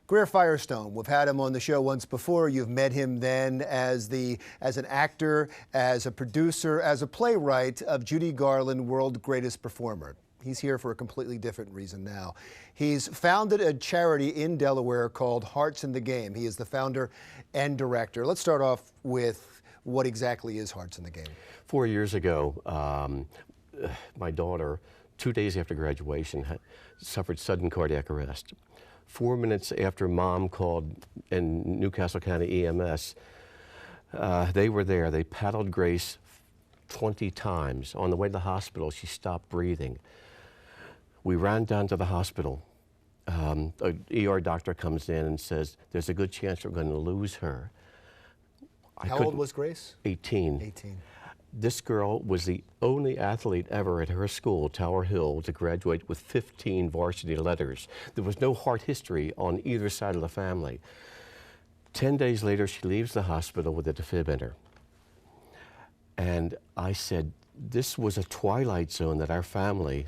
Greer Firestone, we've had him on the show once before. You've met him then as an actor, as a producer, as a playwright of Judy Garland, World's Greatest Performer. He's here for a completely different reason now. He's founded a charity in Delaware called Hearts in the Game. He is the founder and director. Let's start off with what exactly is Hearts in the Game. 4 years ago, my daughter, 2 days after graduation, suffered sudden cardiac arrest. 4 minutes after Mom called in Newcastle County EMS, they were there. They paddled Grace 20 times. On the way to the hospital, she stopped breathing. We ran down to the hospital. An ER doctor comes in and says, there's a good chance we're going to lose her. How old was Grace? 18. 18. This girl was the only athlete ever at her school, Tower Hill, to graduate with 15 varsity letters. There was no heart history on either side of the family. 10 days later, she leaves the hospital with a defib in her. And I said, this was a twilight zone that our family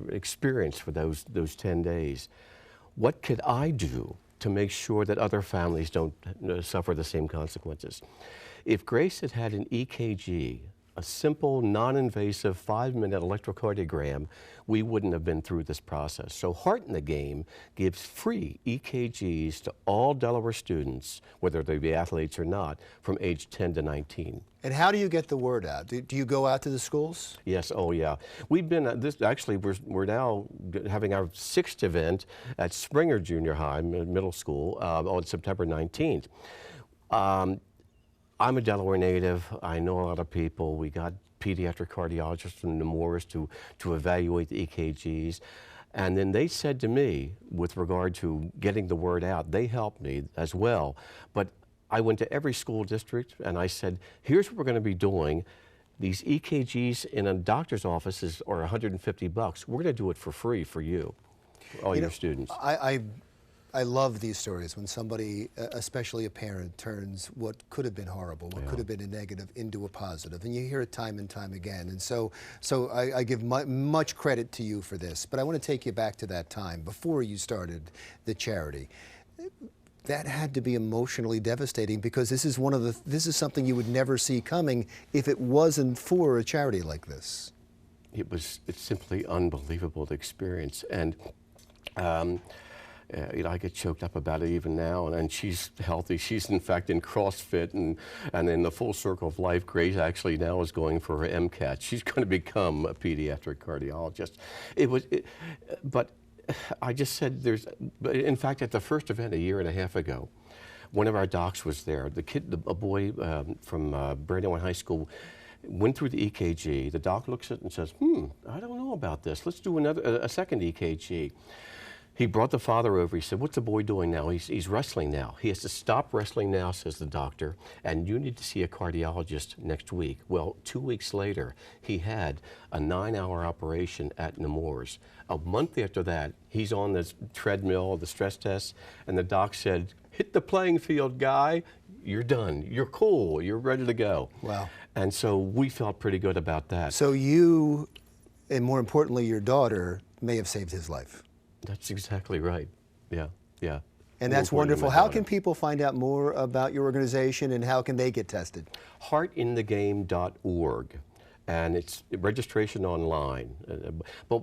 experienced for those 10 days. What could I do to make sure that other families don't suffer the same consequences? If Grace had had an EKG, a simple, non-invasive 5-minute electrocardiogram, we wouldn't have been through this process. So Heart in the Game gives free EKGs to all Delaware students, whether they be athletes or not, from age 10 to 19. And how do you get the word out? Do you go out to the schools? Yes, oh yeah. We've been, we're now having our 6th event at Springer Junior High, middle school, on September 19th. I'm a Delaware native. I know a lot of people. We got pediatric cardiologists from Nemours to evaluate the EKGs. And then they said to me, with regard to getting the word out, they helped me as well. But I went to every school district and I said, here's what we're going to be doing. These EKGs in a doctor's office are $150. We're going to do it for free for you, all your students. I love these stories when somebody, especially a parent, turns what could have been horrible, what could have been a negative, into a positive. And you hear it time and time again. And so I give much credit to you for this. But I want to take you back to that time, before you started the charity. That had to be emotionally devastating, because this is something you would never see coming if it wasn't for a charity like this. It's simply unbelievable, the experience. And you know, I get choked up about it even now, and she's healthy. She's in fact in CrossFit and in the full circle of life. Grace actually now is going for her MCAT. She's going to become a pediatric cardiologist. But I just said in fact, at the first event a year and a half ago, one of our docs was there. A boy from Brandywine High School went through the EKG. The doc looks at it and says, I don't know about this. Let's do a second EKG. He brought the father over. He said, what's the boy doing now? He's wrestling now. He has to stop wrestling now, says the doctor, and you need to see a cardiologist next week. Well, 2 weeks later, he had a 9-hour operation at Nemours. A month after that, he's on this treadmill, the stress test, and the doc said, hit the playing field, guy. You're done. You're cool. You're ready to go. Wow. And so we felt pretty good about that. So you, and more importantly, your daughter, may have saved his life. That's exactly right. Yeah, yeah. And that's wonderful. How can people find out more about your organization, and how can they get tested? Heartinthegame.org. And it's registration online. But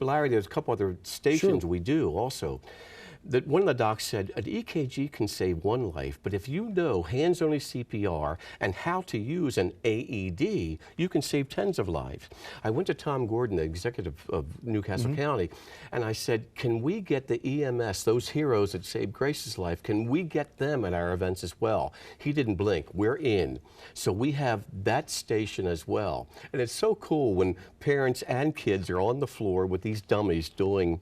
Larry, there's a couple other stations we do also. One of the docs said, an EKG can save one life, but if you know hands-only CPR and how to use an AED, you can save tens of lives. I went to Tom Gordon, the executive of Newcastle County, and I said, can we get the EMS, those heroes that saved Grace's life, can we get them at our events as well? He didn't blink. We're in. So we have that station as well. And it's so cool when parents and kids are on the floor with these dummies doing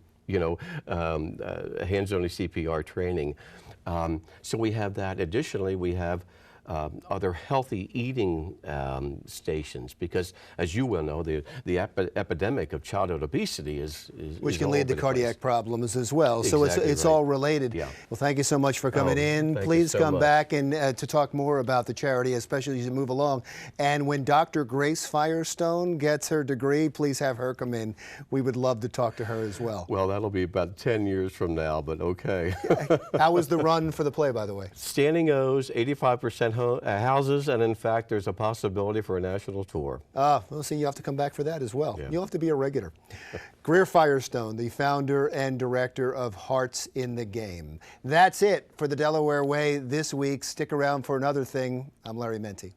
hands-only CPR training. So we have that. Additionally, we have are there healthy eating stations? Because, as you well know, the epidemic of childhood obesity is which can all lead over to the cardiac place. problems as well. So Exactly it's right. all related. Yeah. Well, thank you so much for coming in. Thank you Please so come much. back and to talk more about the charity, especially as you move along. And when Dr. Grace Firestone gets her degree, please have her come in. We would love to talk to her as well. Well, that'll be about 10 years from now, but okay. How was the run for the play, by the way? Standing O's, 85% houses, and in fact, there's a possibility for a national tour. Well, see, you have to come back for that as well. Yeah. You'll have to be a regular. Greer Firestone, the founder and director of Hearts in the Game. That's it for the Delaware Way this week. Stick around for another thing. I'm Larry Menti.